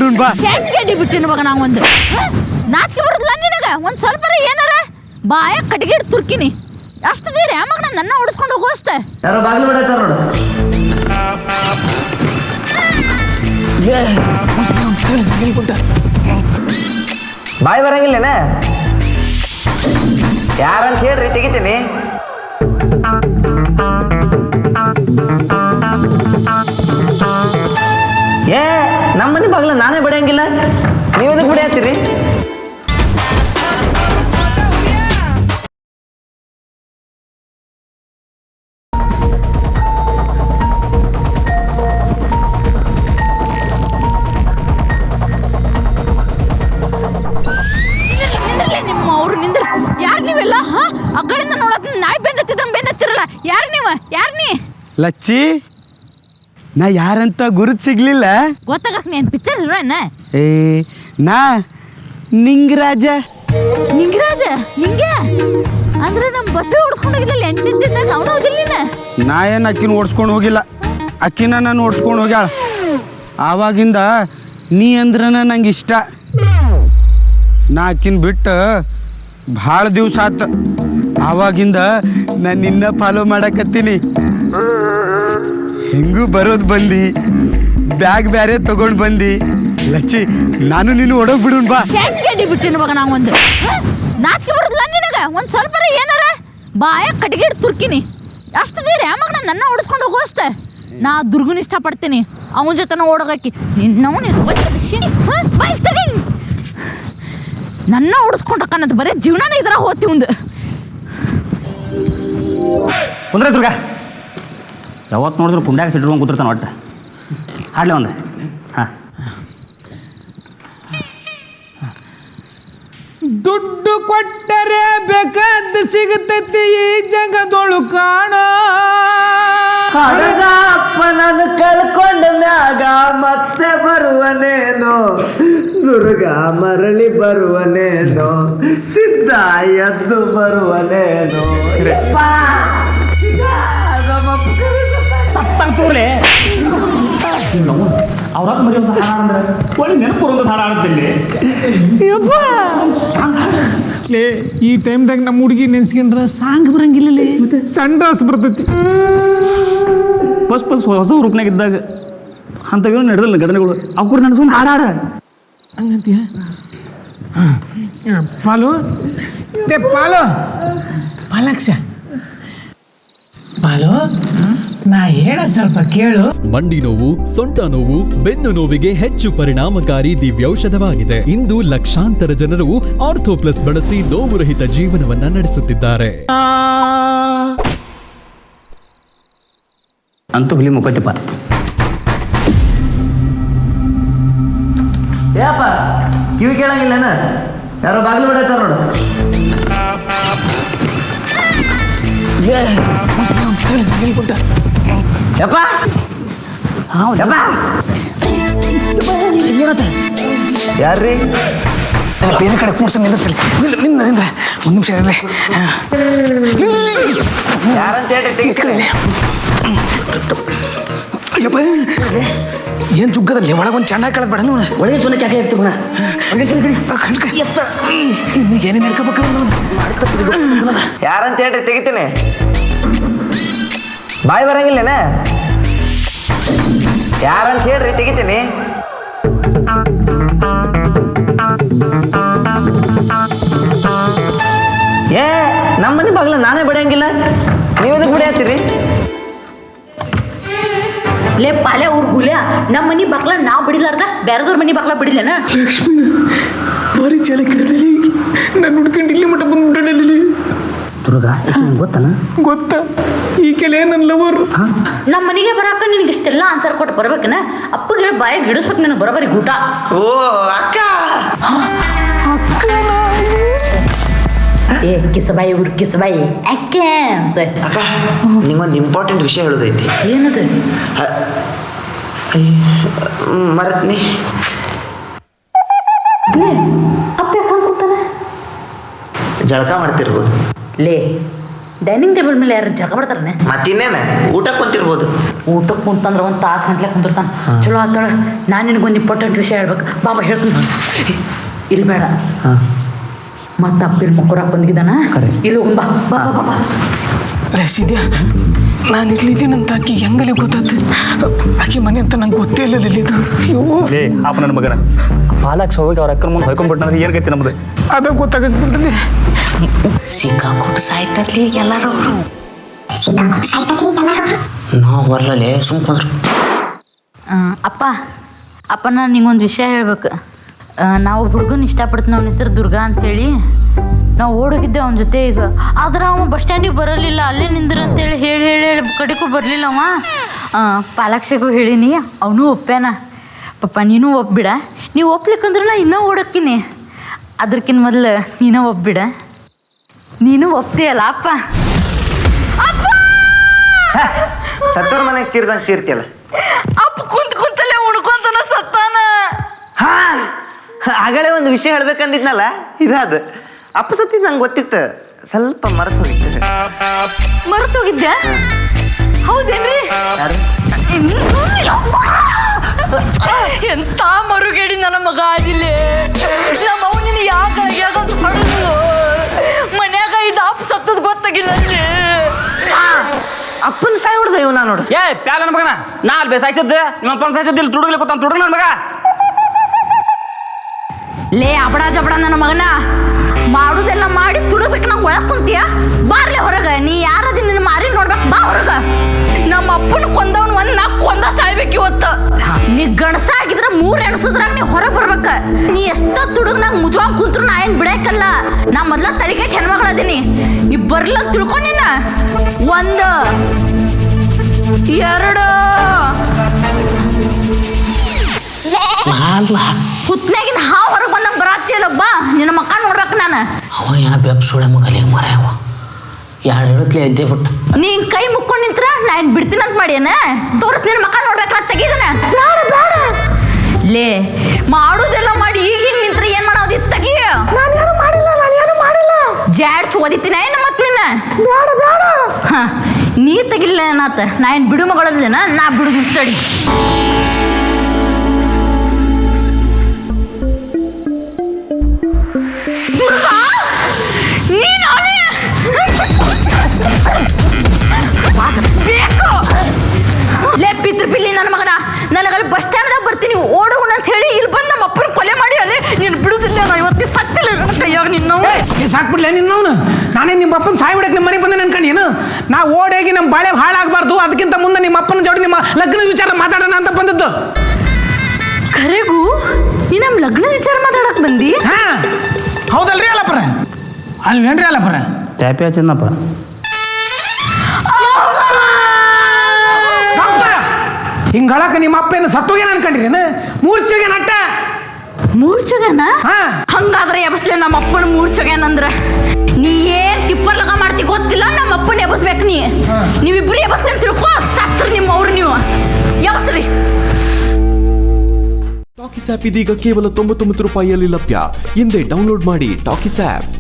ಬಿಡುನ್ ಬಾ. ಗಡ್ಡಿ ಬಿಟ್ಟಿನ ಮಗ ನಾವು ಒಂದು ನಾಚಿಕೆ ಬರುದಿಲ್ಲ ನಿನಗ ಒಂದ್ ಸ್ವಲ್ಪ ಏನಾರ ಬಾಯ ಕಟ್ಟಿಗೆ ತುರ್ಕಿನಿ ಅಷ್ಟು ದೀರಿ ಮಗ ನನ್ನ ಓಡಿಸ್ಕೊಂಡು ಹೋಗು ಅಷ್ಟೇ. ಯಾರೋ ಬಾಗಿಲು ಬಿಡಾಯ್ತಾರ ನೋಡು. ಬಾಯಿ ಬರಂಗಿಲ್ಲೇನ ಯಾರಂತ ಹೇಳ್ರಿ ತೆಗಿತೀನಿ. ಏ ನಮ್ಮ ಮನೆ ಬಾಗಿಲ ನಾನೇ ಬಡಿಯಂಗಿಲ್ಲ, ನೀವೆದಕ್ಕೆ ಬಿಡಿಯತ್ತೀರಿ? ನಿಮ್ಮ ಅವ್ರು ನಿಂದ್ರ ಯಾರು ನೀವೆಲ್ಲ ಆ ಕಡೆಯಿಂದ ನೋಡಕ್ ನಾಯಿ ಬೆನ್ನತ್ತಿರಲ್ಲ ಯಾರು ನೀವ ಯಾರು ನೀ? ಲಚ್ಚಿ ನಾ ಯಾರಂತ ಗುರುತು ಸಿಗ್ಲಿಲ್ಲ. ಗೊತ್ತಾಗಕ್ ನೀನ್ ಪಿಕ್ಚರ್ ಹೀರೋಯಿನ್? ಏ ನಾ ನಿಂಗರಾಜ. ನಿಂಗರಾಜ ನಿಂಗೆ ಅಂದ್ರೆ ನಮ್ಮ ಬಸ್ಸೇ ಓಡಿಸ್ಕೊಂಡು ಹೋಗಿಲ್ಲ ಎಂಟಿದ್ದಾಗ ಅವನು ಹೋಗಿಲ್ಲ. ನಾ ಏನು ಅಕ್ಕಿನ ಓಡಿಸ್ಕೊಂಡು ಹೋಗಿಲ್ಲ, ಅಕ್ಕಿನ ನಾನು ಓಡಿಸ್ಕೊಂಡು ಹೋಗ್ಯಾಳ. ಆವಾಗಿಂದ ನೀ ಅಂದ್ರನ ನಂಗೆ ಇಷ್ಟ. ನಾ ಅಕ್ಕಿನ ಬಿಟ್ಟು ಭಾಳ ದಿವ್ಸ ಆತು. ಆವಾಗಿಂದ ನಾನು ನಿನ್ನ ಫಾಲೋ ಮಾಡಕತ್ತೀನಿ. ಹೆಂಗೂ ಬರೋದು ಬಂದು ಬ್ಯಾಗ್ ಬೇರೆ ತಗೊಂಡು ಬಂದು ಲಚ್ಚಿ ನಾನು ನೀನು ಒಡೋಗಿ ಬಿಡುನ್ ಬಾ. ಗಡ್ಡಿ ಬಿಟ್ಟಿನ ಮಗ ನಾವು ಒಂದು ನಾಚಿಕೆ ಬರುದಿಲ್ಲ ನಿನಗ ಒಂದ್ ಸ್ವಲ್ಪ ಏನಾರ ಬಾಯ ಕಟ್ಟಿಗೆ ತುರ್ಕಿನಿ ಅಷ್ಟು ದೀರಿ ಮಗ ನನ್ನ ಓಡಿಸ್ಕೊಂಡು ಹೋಗು ಅಷ್ಟೇ. ನಾ ದುರ್ಗನ ಇಷ್ಟಪಡ್ತೀನಿ, ಅವನ ಜೊತೆ ಓಡೋಗಾಕಿ ನನ್ನ ಓಡಿಸ್ಕೊಂಡಕ್ಕನ್ನೋದು ಬರೀ ಜೀವನನೇ ಇದ್ರಾಗ ಹೋಗ್ತಿ ಒಂದು. ಕುಂದ್ರೆ ದುರ್ಗ ಯಾವತ್ತು ನೋಡಿದ್ರು ಕುಂಡ್ಯಾಗ ಸಿಟ್ಕೊಂಡು ಕೂತಿರ್ತಾನೆ ಒಟ್ಟು. ಹಾಡ್ಲಿ ಒಂದು ಹಾಂ. ದುಡ್ಡು ಕೊಟ್ಟರೆ ಬೇಕಾದ ಸಿಗತೈತಿ ಈ ಜಗದೊಳು ಕಾಣ. ಅಪ್ಪನನ್ನು ಕಳ್ಕೊಂಡ ಮ್ಯಾಗ ಮತ್ತೆ ಬರುವನೇನೋ, ದುರ್ಗ ಮರಳಿ ಬರುವನೇನೋ, ಸಿದ್ಧ ಎದ್ದು ಬರುವನೇನೋ. ಸತ್ತೋಲೆ ಅವ್ರ ಮರಿಯೊಂದು ಹಾಡ ಅಂದ್ರೆ ಒಳ್ಳೆ ನೆನಪು ಒಂದು ಹಾಡ ಆಡ್ತಿಲ್ಲಿ. ಈ ಟೈಮ್ದಾಗ ನಮ್ಮ ಹುಡುಗಿ ನೆನ್ಸ್ಕೊಂಡ್ರೆ ಸಾಂಗ್ ಬರಂಗಿಲ್ಲ, ಸಂಡಾಸ್ ಬರ್ತೈತಿ. ಫಸ್ಟ್ ಹೊಸ ರೂಪನಾಗ ಇದ್ದಾಗ ಅಂಥವೇನು ನಡೆದಿಲ್ಲ ಘಟನೆಗಳು, ಅವ್ ಕೂಡ ನೆನ್ಸ್ಕೊಂಡು ಹಾಡ ಹಂಗಂತೀಯ? ಪಾಲು ಪಾಲು ಪಾಲಕ್ಷ ಪಾಲು ನಾ ಹೇಳ ಸ್ವಲ್ಪ ಕೇಳು. ಮಂಡಿ ನೋವು, ಸೊಂಟ ನೋವು, ಬೆನ್ನು ನೋವಿಗೆ ಹೆಚ್ಚು ಪರಿಣಾಮಕಾರಿ ದಿವ್ಯೌಷಧವಾಗಿದೆ. ಇಂದು ಲಕ್ಷಾಂತರ ಜನರು ಆರ್ಥೋಪ್ಲಸ್ ಬಳಸಿ ನೋವು ರಹಿತ ಜೀವನವನ್ನ ನಡೆಸುತ್ತಿದ್ದಾರೆ. ಅಂತೂ ಹುಲಿ ಮುಖತಿಪ್ಪ. ಯಾಪ ಕಿವಿ ಕೇಳಂಗಿಲ್ಲನ? ಯಾರೋ ಬಾಗಿಲು ಬಿಡಾಯ್ತಾರ ನೋಡು. ಯಪ್ಪ ಯಾರ್ರೀ? ಬೇರೆ ಕಡೆ ಕೂಡ್ಸ ನಿಲ್ಲಿಸ್ತಿಲ್ಲ. ನಿಂದ್ರೆ ಒಂದು ನಿಮಿಷ ಇರಲಿ. ಯಾರಂತ ಹೇಳಿ ಅಯ್ಯಪ್ಪ ಏನು ಜುಗ್ಗದಲ್ಲಿ ಒಳಗೊಂದು ಚೆನ್ನಾಗಿ ಕಳೆದ್ಬೇಡ ನೀವು. ಒಳಗೆ ಚೊಲಕ್ಕೆ ಯಾಕೆ ಇರ್ತೀವಿ ಏನೇನು ಹೇಳ್ಕೋಬೇಕು? ಯಾರಂತ ಹೇಳ್ರಿ ತೆಗಿತೀನಿ. ಬಾಯಿ ಬರಂಗಿಲ್ಲೇನ? ಯಾರಂತ ಹೇಳ್ರಿ ತೆಗಿತೀನಿ. ಏ ನಮ್ಮ ಮನೆ ಬಾಗಿಲ ನಾನೇ ಬಡಿಯಂಗಿಲ್ಲ, ನೀವೆದಕ್ಕೆ ಬಿಡಿಯತ್ತೀರಿ? ಲೇ ಪಾಲೆ ಅವ್ರ ಹುಲಿಯ ನಮ್ಮ ಮನೆ ಬಾಕ್ಲ ನಾವು ಬಿಡಿಲಾರ್ದ ಬೇರೆದವ್ರ ಮನೆ ಬಾಕ್ಲ ಬಿಡಿಲೇನ? ಲಕ್ಷ್ಮಣ ಭಾರಿ ಚಾಲಕಿ ನಾನು ಹುಡ್ಕೊಂಡು ಇಲ್ಲಿ ಮಟ್ಟ ಬಂದ್ಬಿಟ್ಟಲ್ಲಿ. ದುರ್ಗ ಗೊತ್ತನ? ಗೊತ್ತ ಈ ಕೆಲ ನನ್ನ ಲವರ್. ನಮ್ಮ ಮನೆಗೆ ಬರಾಕ ನಿನಗೆ ಇಷ್ಟೆಲ್ಲ ಆನ್ಸರ್ ಕೊಟ್ಟು ಬರ್ಬೇಕನ? ಅಪ್ಪಗೆ ಬಾಯ ಗಿಡಿಸ್ಬೇಕು ನನಗೆ ಬರೋಬರಿ ಊಟ. ಓ ಅಕ್ಕ ಅಕ್ಕನ ಏ ಕಿಸಬಾಯಿ ಊರು ಕಿಸಬಾಯಿ ಯಾಕೆ ಅಂತ. ಅಕ್ಕ ನಿಂಗೊಂದು ಇಂಪಾರ್ಟೆಂಟ್ ವಿಷಯ ಹೇಳೋದೈತಿ. ಏನದು? ಮರತ್ನಿ ಅಪ್ಪ ಯಾಕೆ ಅನ್ಕೊತಾನೆ? ಜಳಕ ಮಾಡ್ತಿರ್ಬೋದು. ಲೇ ಡೈನಿಂಗ್ ಟೇಬಲ್ ಮೇಲೆ ಯಾರು ಜಗ ಬರ್ತಾರನೆ ಮತ್ತಿನ್ನೇನ ಊಟಕ್ಕೆ ಕುಂತಿರ್ಬೋದು. ಊಟಕ್ಕೆ ಕುಂತಂದ್ರೆ ಒಂದು ತಾಸು ಗಂಟ್ಲೆ ಕುಂತಿರ್ತಾನೆ. ಚಲೋ ಆತಾಳ. ನಾನು ನಿನಗೊಂದು ಇಂಪಾರ್ಟೆಂಟ್ ವಿಷಯ ಹೇಳ್ಬೇಕು. ಬಾಬಾ ಹೇಳ್ತೀನಿ. ಇಲ್ಲಿ ಬೇಡ, ಮತ್ತೆ ಅಪ್ಪಿಲ್ ಮಕ್ಕೂರಾಕ್ ಬಂದಿದ್ದಾನ. ಇಲ್ಲಿ ಹೋಗ್ ಬಾ ಬಾ ಬಾ ಬಾ. ಸಿದ್ಯಾ, ನಾನು ಇಲ್ಲಿದ್ದೀನಂತ ಆಕಿ ಹೆಂಗಲೇ ಗೊತ್ತಾಯ್ತು? ಆಕಿ ಮನೆ ಅಂತ ನಂಗೆ ಗೊತ್ತೇ ಇಲ್ಲ ಇಲ್ಲಿದ್ದು. ಲೇ ಅಪ್ಪ ನನ್ನ ಮಗನ ಪಾಲಾಕ್ಸ್ ಹೋಗಿ ಅವ್ರ ಅಕ್ಕನ ಮುಂದೆ ಹೊಯ್ಕೊಂಡ್ಬಿಟ್ನಂದ್ರೆ ಏನು ಗತಿ ನಮ್ದು? ಅದೇ ಗೊತ್ತಾಗತ್ತೆ ಬಿಡ್ರಿ. ಸಿಕ್ಕಾಕೊಟ್ಟು ಸಾಯ್ತಾರ್ಲಿ ಎಲ್ಲಾರು ಅವರು. ನಾವು ಹೊರ್ಲೇ ಸುಮ್ಕೊಂಡ್ರು. ಅಪ್ಪ ಅಪ್ಪ ನಾನು ನಿಂಗೊಂದು ವಿಷಯ ಹೇಳ್ಬೇಕು. ನಾವು ಹುಡುಗನ ಇಷ್ಟಪಡ್ತೀನಿ. ಅವನ ಹೆಸರು ದುರ್ಗಾ ಅಂಥೇಳಿ. ನಾವು ಓಡೋಗಿದ್ದೆ ಅವನ ಜೊತೆ. ಈಗ ಆದ್ರೆ ಅವ ಬಸ್ ಸ್ಟ್ಯಾಂಡಿಗೆ ಬರಲಿಲ್ಲ, ಅಲ್ಲೇ ನಿಂದ್ರು ಅಂತೇಳಿ ಹೇಳಿ ಹೇಳಿ ಹೇಳಿ ಕಡೆಗೂ ಬರಲಿಲ್ಲ ಅವ. ಪಾಲಾಕ್ಷಿಗೂ ಹೇಳಿನಿ, ಅವನು ಒಪ್ಪ್ಯಾನ. ಪಪ್ಪ ನೀನು ಒಪ್ಬಿಡ. ನೀವು ಒಪ್ಲಿಕ್ಕಂದ್ರೆ ನಾ ಇನ್ನೂ ಓಡೋಕ್ಕಿನಿ. ಅದ್ರಕ್ಕಿಂತ ಮೊದಲು ನೀನು ಒಪ್ಬಿಡ. ನೀನು ಒಪ್ತೀಯಲ್ಲ ಅಪ್ಪ? ಸತ್ತೋರ್ ಮನೆಗೆ ಚೀರ್ದಂಗೆ ಚೀರ್ತಿಯಲ್ಲ. ಅಪ್ಪ ಕುಂತಲ್ಲೇ ಉಣ್ಕೊಂತಾನ ಸತ್ತಾನ. ಹಾ, ಆಗಲೇ ಒಂದು ವಿಷಯ ಹೇಳ್ಬೇಕಂದಿದ್ನಲ್ಲ, ಇದಾದ. ಅಪ್ಪ ಸತ್ತಿದ್ದು ನಂಗೆ ಗೊತ್ತಿತ್ತು, ಸ್ವಲ್ಪ ಮರೆತು ಹೋಗಿತ್ತು. ಮರೆತೋಗಿದ್ದೆ? ಹೌದೇನ್ರಿ? ಎಂತ ಮರುಗೇಡಿ ನನ್ನ ಮಗ ಆಗಿಲ್ಲ. ನಮ್ಮ ಅವನಿನ ಯಾಕೆ ಹೊಡೆದು ಮನ್ಯಾಗ ಇದು ಅಪ್ಪ ಸತ್ತದ್ ಗೊತ್ತಾಗಿಲ್ಲ. ಅಪ್ಪನ ಸಾಯ್ ಹೊಡೆದ ಇವ್ ನಾ ನೋಡು. ಏ ಪ್ಯಾಲ ನನ್ನ ಮಗನ, ನಾ ಅಲ್ಲಿ ಸಾಯಿಸಿದ್ದೆ ನಿಮ್ಮ ಅಪ್ಪನ ಸಾಯಿಸಿದ್ದಿಲ್ಲ. ತುಡುಗಲಿ ಕೂತಾನ ತುಡುಗ ನನ್ನ ಮಗ. ಲೇ ಅಬಡ ಜಬಡ ನನ್ನ ಮಗನ, ಮಾಡುದೆಲ್ಲ ಮಾಡಿ ತುಡಬೇಕು. ನಂಗೆ ಒಳಗೆ ಕುಂತೀಯ? ಬಾರ್ಲೆ ಹೊರಗ. ನೀ ಯಾರದಿ ನಿನ್ನ ಮಾರಿ ನೋಡ್ಬೇಕು, ಬಾ ಹೊರಗ. ನಮ್ಮ ಅಪ್ಪನ ಕೊಂದವನ್ ಒಂದ್ ನಾ ಕೊಂದ ಸಾಯ್ಬೇಕು ಇವತ್ತು. ನೀ ಗಣಸ ಆಗಿದ್ರೆ 3 ಎಣಸುದ್ರಾಗ ನೀ ಹೊರಗೆ ಬರ್ಬೇಕ. ನೀ ಎಷ್ಟೋ ತುಡುಗ್ ನಂಗೆ ಮುಜವಾಂಗ್ ಕುಂತ್ರು ನಾ ಏನ್ ಬಿಡಕ್ಕಲ್ಲ. ನಾ ಮೊದ್ಲ ತಡಿಕೆಟ್ ಹೆಣ್ಮಗಳದೀನಿ. ನೀ ಬರ್ಲ ತಿಳ್ಕೊ. ನಿನ್ನ 1 2 ಹುತ್ನಾಗಿನ ಹಾವು ಹೊರಗೆ ಬಂದಂಗೆ ಬರತ್ತಿಯಲ್ಲ. ಬಾ ನಿನ್ನ ಮಕ್ಕ ನೋಡ್ಬೇಕು ನಾನು. ಅವ ಯಾ ಬೆಪ್ ಸುಳೆ ಮಗಲೇ ಮರ. ಅವ 2 ಹೇಳತ್ಲೆ ಎದ್ದೇ ಬಿಟ್ಟ. ನೀನ್ ಕೈ ಮುಕ್ಕೊಂಡು ನಿಂತ್ರ ನಾ ಏನ್ ಬಿಡ್ತೀನಂತ ಮಾಡ್ಯಾನ? ತೋರಿಸ್ ನಿನ್ನ ಮಕ್ಕ ನೋಡ್ಬೇಕು. ನಾ ತೆಗೀದನ ಲೇ. ಮಾಡುದೆಲ್ಲ ಮಾಡಿ ಈಗ ಹಿಂಗೆ ನಿಂತ್ರ ಏನ್ ಮಾಡೋದು? ತೆಗಿಯ. ಜಾಡ್ಸ್ ಓದಿತೀನಿ ಏನು ಮತ್ ನಿನ್ನ? ಹಾ, ನೀ ತೆಗಿಲ್ಲ ಏನಾತ? ನಾ ಏನ್ ಬಿಡು ಮಗಳದೇನ? ನಾ ಬಿಡುದು ತಡಿ. ದುರ್ಗಾ, ನೀನು ಬೇಕು ಲೇ ಪಿತೃಪಿಲ್ಲಿ ನನ್ನ ಮಗನ. ನನಗಲ್ಲಿ ಬಸ್ ಸ್ಟ್ಯಾಂಡ್ದಾಗ ಬರ್ತೀನಿ ಓಡೋಣ ಅಂತ ಹೇಳಿ ಇಲ್ಲಿ ಬಂದು ನಮ್ಮ ಅಪ್ಪನ ಕೊಲೆ ಮಾಡಿ ಅಲ್ಲಿ ನೀನು ಬಿಡುದಿಲ್ಲ. ನಾ ಇವತ್ತು ಸತ್ತಿಲ್ಲ ನನ್ನ ಕೈಯಾಗ. ನಿನ್ನ ಸಾಕ್ಬಿಡ್ಲೆ ನಿನ್ನವನು. ನಾನೇ ನಿಮ್ಮ ಅಪ್ಪನ ಸಾಯಿ ಬಿಡಕ್ಕೆ ನಿಮ್ಮ ಮನೆಗೆ ಬಂದೆ ಅನ್ಕೊಂಡು ಏನು? ನಾ ಓಡೋಗಿ ನಮ್ಮ ಬಾಳೆ ಹಾಳಾಗಬಾರ್ದು, ಅದಕ್ಕಿಂತ ಮುಂದೆ ನಿಮ್ಮ ಅಪ್ಪನ ಜೋಡಿ ನಿಮ್ಮ ಲಗ್ನದ ವಿಚಾರ ಮಾತಾಡೋಣ ಅಂತ ಬಂದದ್ದು. ಖರೆಗೂ ನೀ ನಮ್ಮ ಲಗ್ನ ವಿಚಾರ ಮಾತಾಡಕ್ ಬಂದಿ? ಹಾ ಹೌದಲ್ರಿ ಅಲ್ಲಪ್ಪರ? ಅಲ್ವೇನ್ರಿ ಅಲ್ಲಪ್ಪರ? ಚಾಪಿ ಹಚ್ಚಿದ್ನಪ್ಪ. ಹಿಂಗಳಕ ನಿಮ್ಮ ಅಪ್ಪ ಏನು ಸತ್ತೋಗೇನ ಅನ್ಕೊಂಡಿರೇನು? ಮೂರ್ಛೆಗೆ ನಟ್ಟ ಮೂರ್ಛೆಗೇನ? ಹಾ, ಹಂಗಾದ್ರೆ ಎಬಸ್ಲೆ ನಮ್ಮ ಅಪ್ಪನ ಮೂರ್ಛೆಗೇನಂದ್ರ ನೀ ಏನ್ ತಿಪ್ಪರ್ ಲಗ ಮಾಡ್ತಿ ಗೊತ್ತಿಲ್ಲ. ನಮ್ಮ ಅಪ್ಪನ ಎಬಸ್ಬೇಕು. ನೀವಿಬ್ರು ಎಬಸ್ಲಿ ಅಂತ ತಿಳ್ಕೊ. ಸತ್ರಿ ನಿಮ್ಮ ಅವ್ರು ನೀವು ಎಬಸ್ರಿ. ಟಾಕಿಸ್ ಆಪ್ ಇದೀಗ ಕೇವಲ 99 ರೂಪಾಯಿಯಲ್ಲಿ ಲಭ್ಯ. ಹಿಂದೆ ಡೌನ್ಲೋಡ್ ಮಾಡಿ ಟಾಕಿಸ್ ಆಪ್.